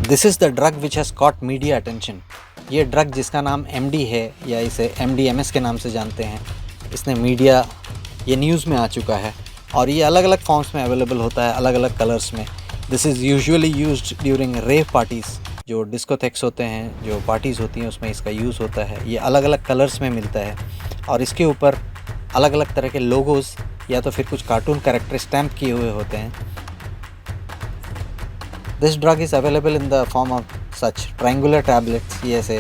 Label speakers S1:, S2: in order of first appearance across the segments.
S1: This is the drug which has caught media attention. ये drug जिसका नाम MD है या इसे MDMS के नाम से जानते हैं, इसने मीडिया ये न्यूज़ में आ चुका है और ये अलग अलग फॉर्म्स में अवेलेबल होता है, अलग अलग कलर्स में। This is usually used during rave parties, जो डिस्कोथेक्स होते हैं, जो पार्टीज़ होती हैं, उसमें इसका यूज़ होता है। ये अलग अलग कलर्स में मिलता है और इसके ऊपर अलग अलग तरह के लोगोज़ या तो फिर कुछ कार्टून कैरेक्टर स्टैम्प किए हुए होते हैं। This drug is available in the form of such triangular tablets. ये ऐसे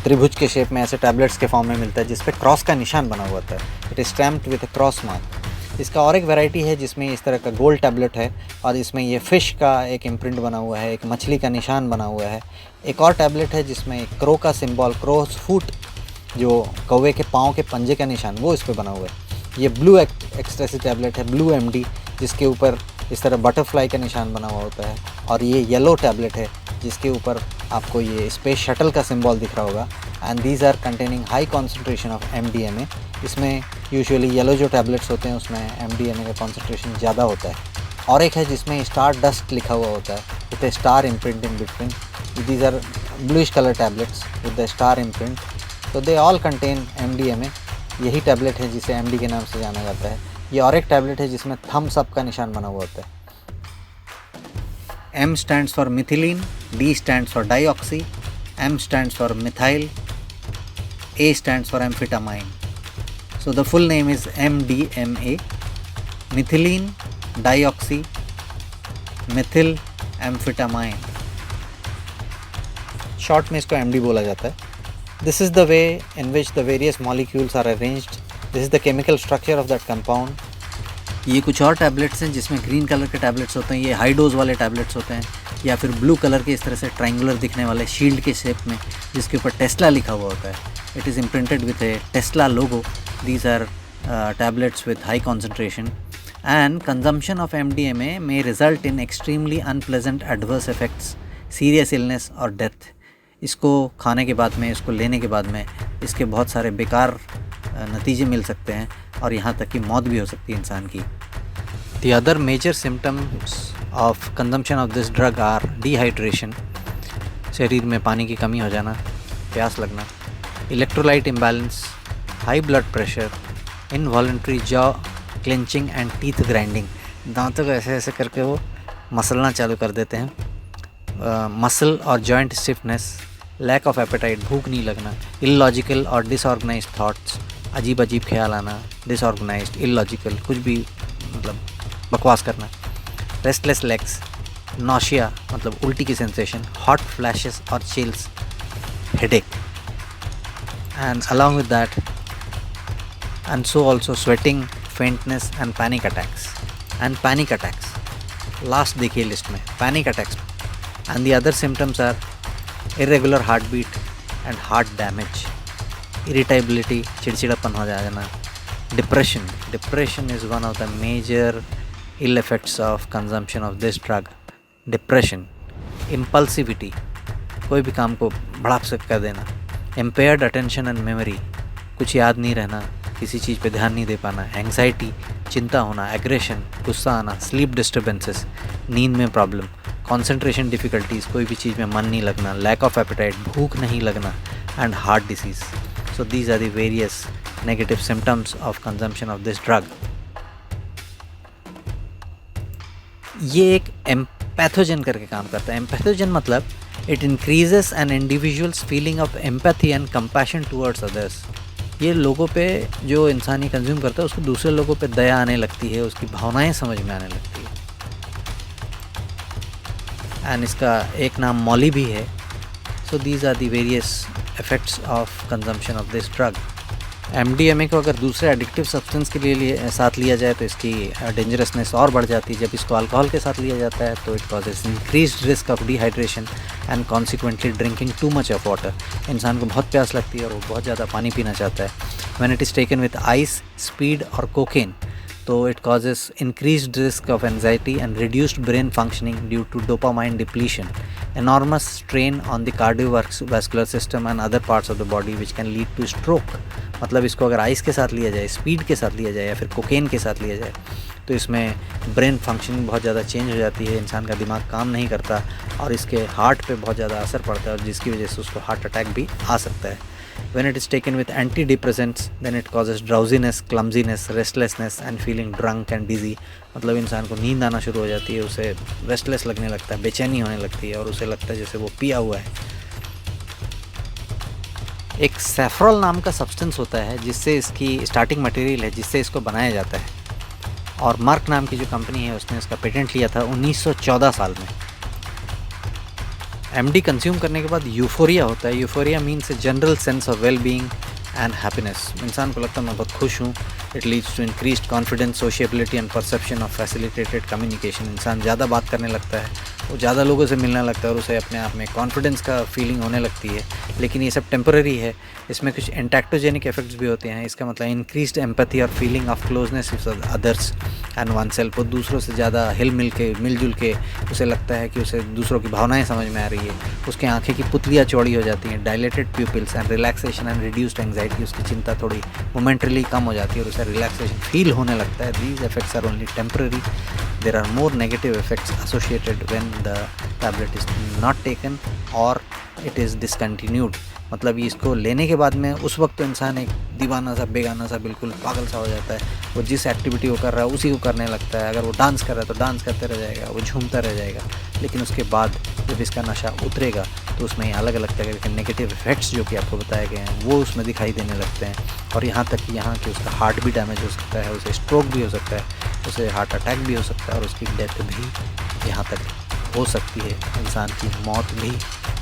S1: त्रिभुज के शेप में ऐसे टैबलेट्स के फॉर्म में मिलता है, जिस पे क्रॉस का निशान बना हुआ होता है। It is stamped with a cross mark. इसका और एक वैरायटी है जिसमें इस तरह का गोल्ड टैबलेट है और इसमें ये फ़िश का एक इम्प्रिंट बना हुआ है, एक मछली का निशान बना हुआ है। एक और टैबलेट है जिसमें क्रो का सिंबल, क्रोस फूट, जो कौवे के पाँव के पंजे का निशान, वो इस पर बना हुआ है। ये ब्लू एक्सटेसी टैबलेट है, ब्लू MD, जिसके ऊपर इस तरह बटरफ्लाई का निशान बना हुआ होता है। और ये येलो टैबलेट है जिसके ऊपर आपको ये स्पेस शटल का सिंबल दिख रहा होगा। And these are containing high concentration of MDMA। इसमें यूजुअली येलो जो टैबलेट्स होते हैं उसमें MDMA का कॉन्सेंट्रेशन ज़्यादा होता है। और एक है जिसमें स्टार डस्ट लिखा हुआ होता है with a star imprint in between. These are bluish colour tablets with the star imprint. तो दे ऑल कंटेन MDMA। यही टैबलेट है जिसे MD के नाम से जाना जाता है। ये और एक टैबलेट है जिसमें थम्स अप का निशान बना हुआ होता है। M stands for methylene, D stands for dioxy, M stands for methyl, A stands for amphetamine. So the full name is MDMA, methylene dioxy methyl amphetamine. Short में इसको MD बोला जाता है। This is the way in which the various molecules are arranged. This is the chemical structure of that compound. ये कुछ और tablets हैं जिसमें ग्रीन कलर के टैबलेट्स होते हैं, ये हाई डोज वाले टैबलेट्स होते हैं, या फिर ब्लू कलर के इस तरह से ट्रायंगुलर दिखने वाले शील्ड के शेप में जिसके ऊपर टेस्ला लिखा हुआ होता है। It is imprinted with a Tesla logo. These are tablets with high concentration and consumption of MDMA may result in extremely unpleasant adverse effects, serious illness और डेथ। इसको खाने के बाद में, इसको लेने के बाद में इसके बहुत सारे बेकार नतीजे मिल सकते हैं और यहाँ तक कि मौत भी हो सकती है इंसान की। The other major symptoms of consumption of this drug are dehydration, शरीर में पानी की कमी हो जाना, प्यास लगना, electrolyte imbalance, high blood pressure, involuntary jaw clenching and teeth grinding। दांतों को ऐसे ऐसे करके वो मसलना चालू कर देते हैं। मसल और joint stiffness, lack of appetite, भूख नहीं लगना, इलॉजिकल और डिसऑर्गेनाइज्ड थॉट्स, अजीब अजीब ख्याल आना, डिसऑर्गेनाइज्ड, इलॉजिकल, कुछ भी मतलब बकवास करना, रेस्टलेस लेग्स, नॉशिया मतलब उल्टी की सेंसेशन, हॉट फ्लैशेस और chills, headache, and along with that and so also sweating, faintness and panic attacks. Last देखिए लिस्ट में panic attacks. And the other symptoms are irregular heartbeat and heart damage, irritability, चिड़चिड़ापन हो जाना, depression is one of the major ill effects of consumption of this drug. Depression, impulsivity, कोई भी काम को भड़ाक से कर देना, impaired attention and memory, कुछ याद नहीं रहना, किसी चीज़ पे ध्यान नहीं दे पाना, एंग्जाइटी, चिंता होना, एग्रेशन, गुस्सा आना, स्लीप डिस्टर्बेंसेस, नींद में प्रॉब्लम, कॉन्सेंट्रेशन डिफ़िकल्टीज़, कोई भी चीज़ में मन नहीं लगना, लैक ऑफ एपेटाइट, भूख नहीं लगना, and heart disease. So these are the various negative symptoms of consumption of this drug. ये एक एम्पैथोजन करके काम करता है। एम्पैथोजन मतलब it increases an individual's feeling of empathy and compassion towards others. ये लोगों पे, जो इंसान ये कंज्यूम करता है उसको दूसरे लोगों पे दया आने लगती है, उसकी भावनाएं समझ में आने लगती है। एंड इसका एक नाम मॉली भी है। So these are the various effects of consumption of this drug. MDMA को अगर दूसरे एडिक्टिव सब्सटेंस के लिए साथ लिया जाए तो इसकी डेंजरसनेस और बढ़ जाती है। जब इसको अल्कोहल के साथ लिया जाता है तो it causes increased risk of dehydration and consequently drinking too much of water. इंसान को बहुत प्यास लगती है और वो बहुत ज़्यादा पानी पीना चाहता है। When it is taken with ice, speed और कोकेन तो it causes increased risk of anxiety and reduced brain functioning due to dopamine depletion, enormous strain on the cardiovascular system and other parts of the body which can lead to stroke. मतलब इसको अगर ice के साथ लिया जाए, speed के साथ लिया जाए या फिर कोकेन के साथ लिया जाए तो इसमें ब्रेन फंक्शनिंग बहुत ज़्यादा चेंज हो जाती है, इंसान का दिमाग काम नहीं करता और इसके हार्ट पे बहुत ज़्यादा असर पड़ता है और जिसकी वजह से उसको हार्ट अटैक भी आ सकता है. When it is taken with antidepressants, then it causes drowsiness, clumsiness, restlessness and feeling drunk and dizzy. मतलब इंसान को नींद आना शुरू हो जाती है, उसे रेस्टलेस लगने लगता है, बेचैनी होने लगती है और उसे लगता है जैसे वो पिया हुआ है. एक सैफ्रॉल नाम का सब्सटेंस होता है जिससे इसकी स्टार्टिंग मटेरियल है जिससे इसको बनाया जाता है और मार्क नाम की जो कंपनी है उसने इसका पेटेंट लिया था 1914 साल में. एमडी कंज्यूम करने के बाद यूफोरिया होता है. Euphoria means a general sense of well being and happiness. इंसान को लगता है मैं बहुत खुश हूँ. It leads to increased confidence, sociability and perception of facilitated communication. इंसान ज़्यादा बात करने लगता है, वो ज़्यादा लोगों से मिलने लगता है और उसे अपने आप में कॉन्फिडेंस का फीलिंग होने लगती है. लेकिन ये सब टेम्पररी है. इसमें कुछ एंटैक्टोजेनिक इफेक्ट्स भी होते हैं. इसका मतलब इंक्रीज्ड एम्पैथी और feeling of closeness with others and one self. वो दूसरों से ज़्यादा मिलजुल के उसे लगता है कि उसे दूसरों की भावनाएं समझ में आ रही है. उसकी आंखें की पुतलियाँ चौड़ी हो जाती हैं. Dilated pupils and relaxation and reduced anxiety. उसकी चिंता थोड़ी मोमेंटली कम हो जाती है और उसे रिलैक्सेशन फील होने लगता है. These effects are only temporary. There are more negative effects associated when the tablet is not taken और इट इज़ डिसकंटिन्यूड. मतलब इसको लेने के बाद में उस वक्त तो इंसान एक दीवाना सा, बेगाना सा, बिल्कुल पागल सा हो जाता है. वो जिस एक्टिविटी को कर रहा है उसी को करने लगता है. अगर वो डांस कर रहा है तो डांस करते रह जाएगा, वो झूमता रह जाएगा. लेकिन उसके बाद जब इसका नशा उतरेगा तो उसमें अलग अलग तरह के नेगेटिव इफेक्ट्स जो कि आपको बताए गए हैं वो उसमें दिखाई देने लगते हैं. और यहाँ तक कि उसका हार्ट भी डैमेज हो सकता है, उसे स्ट्रोक भी हो सकता है, उसे हार्ट अटैक भी हो सकता है और उसकी डेथ भी यहाँ तक हो सकती है. इंसान की मौत भी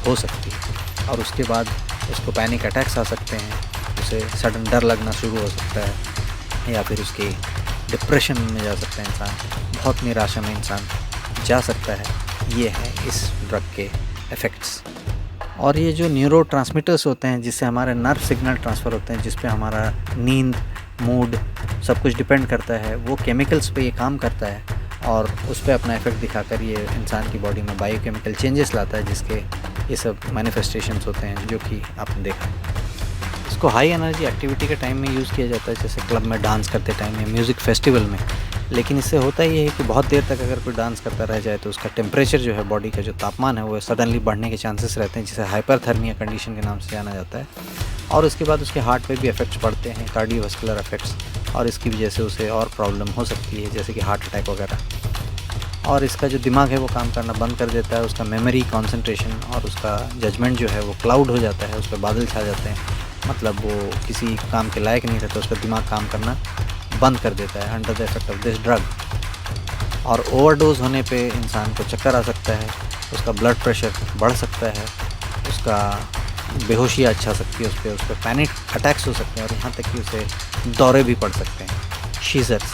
S1: हो सकती है. और उसके बाद उसको पैनिक अटैक्स आ सकते हैं, उसे सडन डर लगना शुरू हो सकता है या फिर उसके डिप्रेशन में जा सकता है इंसान. बहुत निराशा में इंसान जा सकता है. ये है इस ड्रग के इफ़ेक्ट्स. और ये जो न्यूरोट्रांसमीटर्स होते हैं जिससे हमारे नर्व सिग्नल ट्रांसफ़र होते हैं, जिस पे हमारा नींद, मूड सब कुछ डिपेंड करता है, वो केमिकल्स पे ये काम करता है और उस पर अपना इफ़ेक्ट दिखाकर ये इंसान की बॉडी में बायोकेमिकल चेंजेस लाता है जिसके ये सब मैनिफेस्टेशंस होते हैं जो कि आपने देखा. इसको हाई एनर्जी एक्टिविटी के टाइम में यूज़ किया जाता है, जैसे क्लब में डांस करते टाइम या म्यूज़िक फेस्टिवल में. लेकिन इससे होता ये है कि बहुत देर तक अगर कोई डांस करता रह जाए तो उसका टेम्परेचर जो है, बॉडी का जो तापमान है वो सडनली बढ़ने के चांसेस रहते हैं, जिसे हाइपरथर्मिया कंडीशन के नाम से जाना जाता है. और उसके बाद उसके हार्ट पे भी इफेक्ट्स पड़ते हैं, कार्डियोवास्कुलर इफेक्ट्स, और इसकी वजह से उसे और प्रॉब्लम हो सकती है जैसे कि हार्ट अटैक वगैरह. और इसका जो दिमाग है वो काम करना बंद कर देता है. उसका मेमोरी, कंसंट्रेशन और उसका जजमेंट जो है वो क्लाउड हो जाता है, उस पर बादल छा जाते हैं. मतलब वो किसी काम के लायक नहीं रहता, उसका दिमाग काम करना बंद कर देता है under the effect of this drug. और ओवरडोज होने पे इंसान को चक्कर आ सकता है, उसका ब्लड प्रेशर बढ़ सकता है, उसका बेहोशी अच्छा सकती है, उस पर पैनिक अटैक्स हो सकते हैं और यहाँ तक कि उसे दौरे भी पड़ सकते हैं, शीज़र्स.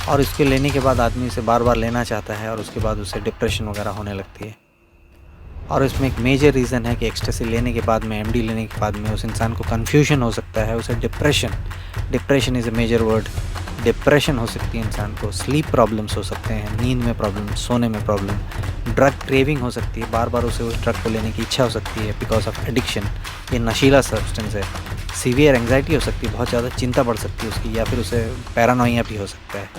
S1: और इसके लेने के बाद आदमी इसे बार बार लेना चाहता है और उसके बाद उसे डिप्रेशन वगैरह होने लगती है. और इसमें एक मेजर रीज़न है कि एक्सटेसी लेने के बाद में, एमडी लेने के बाद में उस इंसान को कन्फ्यूजन हो सकता है, उसे depression is a major word. Depression हो सकती है इंसान को, स्लीप प्रॉब्लम्स हो सकते हैं, नींद में प्रॉब्लम, सोने में प्रॉब्लम, ड्रग क्रेविंग हो सकती है, बार बार उसे उस ड्रग को लेने की इच्छा हो सकती है बिकॉज ऑफ एडिक्शन. ये नशीला सब्सटेंस है. सीवियर एंग्जाइटी हो सकती है, बहुत ज़्यादा चिंता बढ़ सकती है उसकी, या फिर उसे पैरानोइया भी हो सकता है.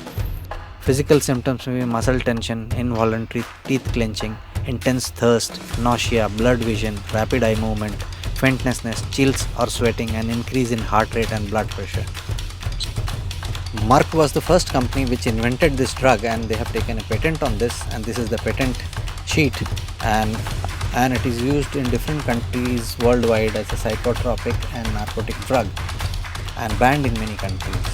S1: फिजिकल सिम्टम्स में भी muscle tension, involuntary teeth clenching, intense thirst, nausea, blood vision, rapid eye movement, faintness, chills or sweating, and increase in heart rate and blood pressure. Merck was the first company which invented this drug and they have taken a patent on this, and this is the patent sheet, and it is used in different countries worldwide as a psychotropic and narcotic drug and banned in many countries.